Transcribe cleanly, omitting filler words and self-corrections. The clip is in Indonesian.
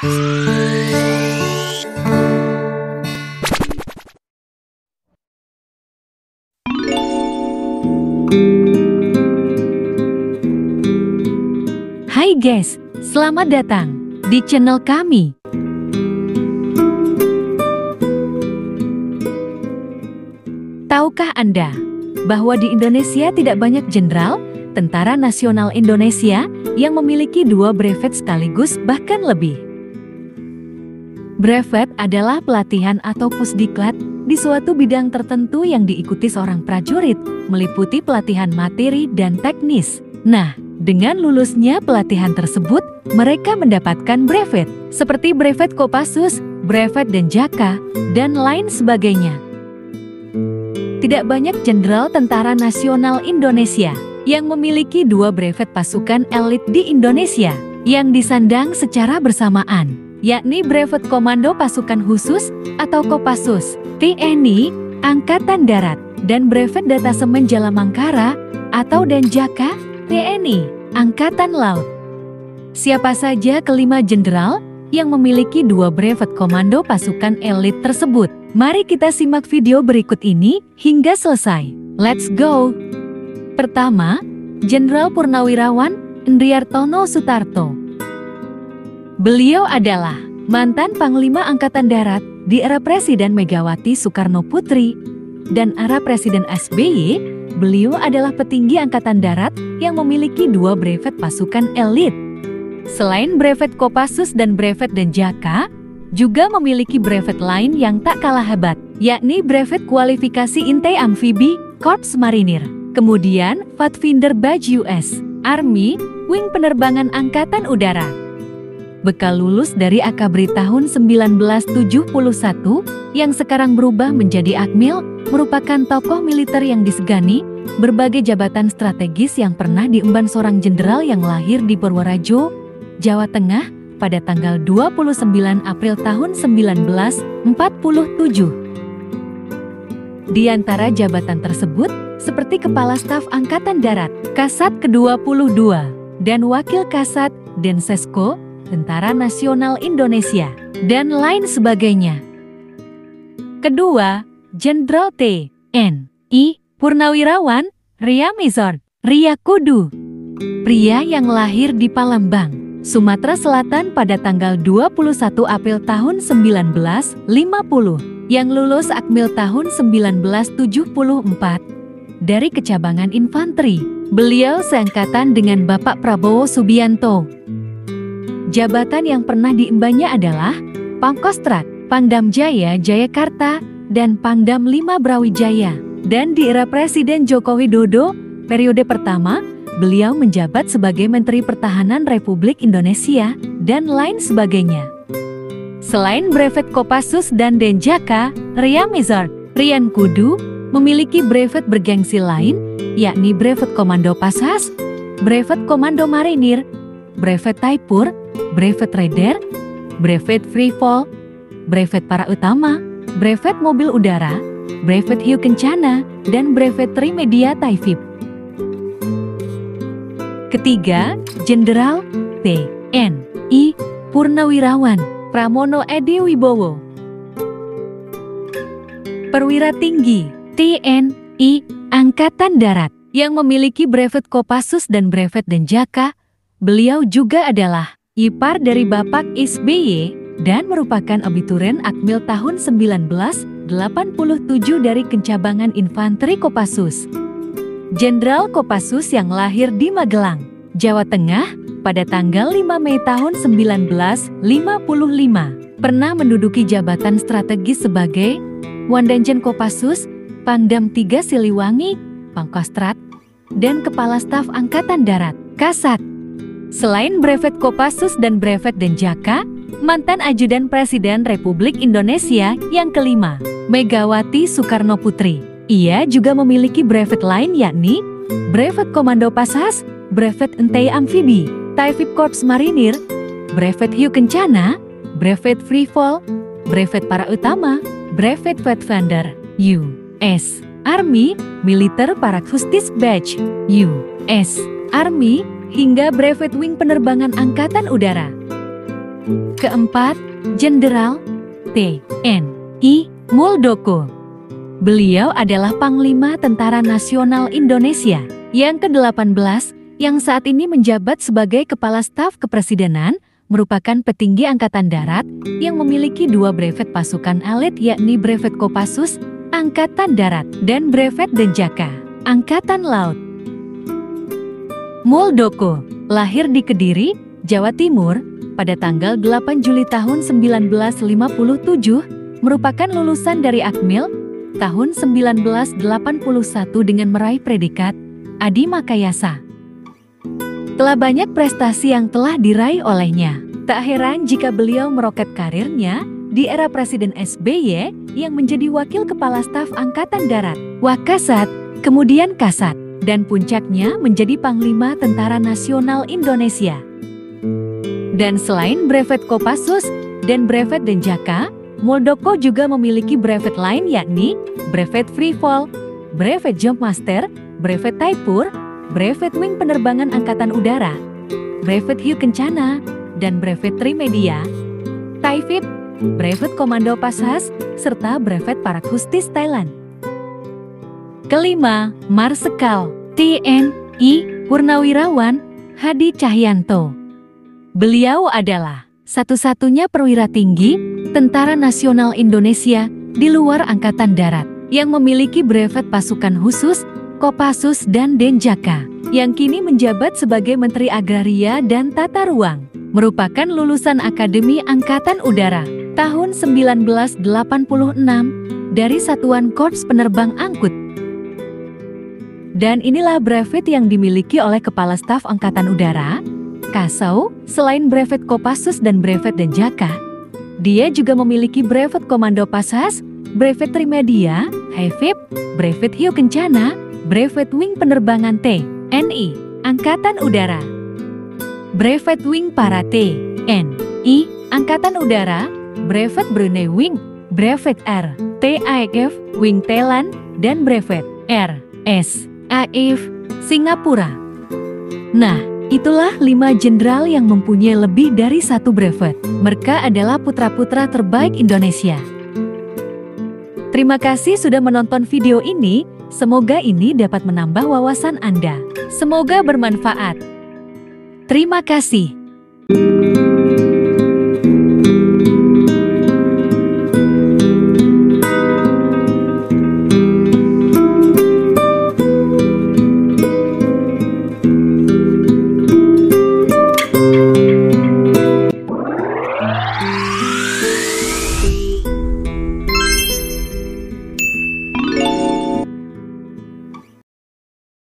Hai guys, selamat datang di channel kami. Tahukah Anda bahwa di Indonesia tidak banyak jenderal Tentara Nasional Indonesia yang memiliki 2 brevet sekaligus bahkan lebih? Brevet adalah pelatihan atau pusdiklat di suatu bidang tertentu yang diikuti seorang prajurit, meliputi pelatihan materi dan teknis. Nah, dengan lulusnya pelatihan tersebut, mereka mendapatkan brevet, seperti brevet Kopassus, brevet Denjaka, dan lain sebagainya. Tidak banyak jenderal Tentara Nasional Indonesia yang memiliki 2 brevet pasukan elit di Indonesia yang disandang secara bersamaan, yakni brevet Komando Pasukan Khusus atau Kopassus, TNI, Angkatan Darat, dan brevet Detasemen Jalamangkara atau Denjaka, TNI, Angkatan Laut. Siapa saja kelima jenderal yang memiliki 2 brevet komando pasukan elit tersebut? Mari kita simak video berikut ini hingga selesai. Let's go! Pertama, Jenderal Purnawirawan Endriartono Sutarto. Beliau adalah mantan Panglima Angkatan Darat di era Presiden Megawati Soekarno Putri dan era Presiden SBY. Beliau adalah petinggi Angkatan Darat yang memiliki 2 brevet pasukan elit. Selain brevet Kopassus dan brevet Denjaka, juga memiliki brevet lain yang tak kalah hebat, yakni brevet kualifikasi intai amfibi Korps Marinir. Kemudian Pathfinder Badge US Army Wing Penerbangan Angkatan Udara. Bekal lulus dari Akabri tahun 1971 yang sekarang berubah menjadi Akmil, merupakan tokoh militer yang disegani, berbagai jabatan strategis yang pernah diemban seorang jenderal yang lahir di Purworejo, Jawa Tengah pada tanggal 29 April tahun 1947. Di antara jabatan tersebut, seperti Kepala Staf Angkatan Darat, Kasat ke-22, dan Wakil Kasat Densesko, Tentara Nasional Indonesia, dan lain sebagainya. Kedua, Jenderal TNI Purnawirawan Riamizard Riyakudu. Pria yang lahir di Palembang, Sumatera Selatan pada tanggal 21 April tahun 1950, yang lulus Akmil tahun 1974 dari Kecabangan Infanteri. Beliau seangkatan dengan Bapak Prabowo Subianto. Jabatan yang pernah diembannya adalah Pangkostrat, Pangdam Jaya Jayakarta, dan Pangdam 5 Brawijaya. Dan di era Presiden Joko Widodo, periode pertama, beliau menjabat sebagai Menteri Pertahanan Republik Indonesia, dan lain sebagainya. Selain brevet Kopassus dan Denjaka, Riamizard Riyakudu memiliki brevet bergengsi lain, yakni brevet Komando Pasas, brevet Komando Marinir, brevet Taipur, brevet Raider, brevet Free Fall, brevet Para Utama, brevet Mobil Udara, brevet Hiu Kencana, dan brevet Trimedia Taifib. Ketiga, Jenderal TNI Purnawirawan Pramono Edi Wibowo. Perwira tinggi TNI Angkatan Darat yang memiliki brevet Kopassus dan brevet Denjaka. Beliau juga adalah ipar dari Bapak SBY dan merupakan abituren Akmil tahun 1987 dari Kencabangan Infanteri Kopassus. Jenderal Kopassus yang lahir di Magelang, Jawa Tengah pada tanggal 5 Mei tahun 1955, pernah menduduki jabatan strategis sebagai Wandanjen Kopassus, Pangdam 3 Siliwangi, Pangkostrat, dan Kepala Staf Angkatan Darat, Kasat. Selain brevet Kopassus dan brevet Denjaka, mantan ajudan Presiden Republik Indonesia yang kelima, Megawati Soekarno Putri. Ia juga memiliki brevet lain yakni brevet Komando Pasas, brevet Intai Amfibi, Taifib Korps Marinir, brevet Hiu Kencana, brevet Free Fall, brevet Para Utama, brevet Pathfinder, U.S. Army, Militer Parachutist Badge, U.S. Army, hingga brevet Wing Penerbangan Angkatan Udara. Keempat, Jenderal TNI Muldoko. Beliau adalah Panglima Tentara Nasional Indonesia yang ke-18 yang saat ini menjabat sebagai Kepala Staf Kepresidenan, merupakan petinggi Angkatan Darat yang memiliki 2 brevet pasukan elit, yakni Brevet Kopassus Angkatan Darat dan Brevet Denjaka Angkatan Laut. Muldoko lahir di Kediri, Jawa Timur pada tanggal 8 Juli tahun 1957, merupakan lulusan dari Akmil tahun 1981 dengan meraih predikat Adi Makayasa. Telah banyak prestasi yang telah diraih olehnya. Tak heran jika beliau meroket karirnya di era Presiden SBY yang menjadi Wakil Kepala Staf Angkatan Darat, Wakasat, kemudian Kasat, dan puncaknya menjadi Panglima Tentara Nasional Indonesia. Dan selain Brevet Kopassus dan Brevet Denjaka, Muldoko juga memiliki brevet lain, yakni Brevet Free Fall, Brevet Jump Master, Brevet Taipur, Brevet Wing Penerbangan Angkatan Udara, Brevet Hiu Kencana, dan Brevet Trimedia, Taifib, Brevet Komando Pashas, serta Brevet Parakustis Thailand. Kelima, Marsekal TNI Purnawirawan Hadi Cahyanto. Beliau adalah satu-satunya perwira tinggi Tentara Nasional Indonesia di luar Angkatan Darat yang memiliki brevet pasukan khusus, Kopassus dan Denjaka, yang kini menjabat sebagai Menteri Agraria dan Tata Ruang, merupakan lulusan Akademi Angkatan Udara tahun 1986 dari Satuan Korps Penerbang Angkut. Dan inilah brevet yang dimiliki oleh Kepala Staf Angkatan Udara, Kasau. Selain brevet Kopassus dan brevet Denjaka, dia juga memiliki brevet Komando Pashas, brevet Trimedia, Taifib, brevet Hiu Kencana, brevet Wing Penerbangan TNI Angkatan Udara, brevet Wing Para TNI Angkatan Udara, brevet Brunei Wing, brevet RTAF Wing Thailand, dan brevet RSAF Singapura. Nah, itulah 5 jenderal yang mempunyai lebih dari 1 brevet. Mereka adalah putra-putra terbaik Indonesia. Terima kasih sudah menonton video ini. Semoga ini dapat menambah wawasan Anda. Semoga bermanfaat. Terima kasih.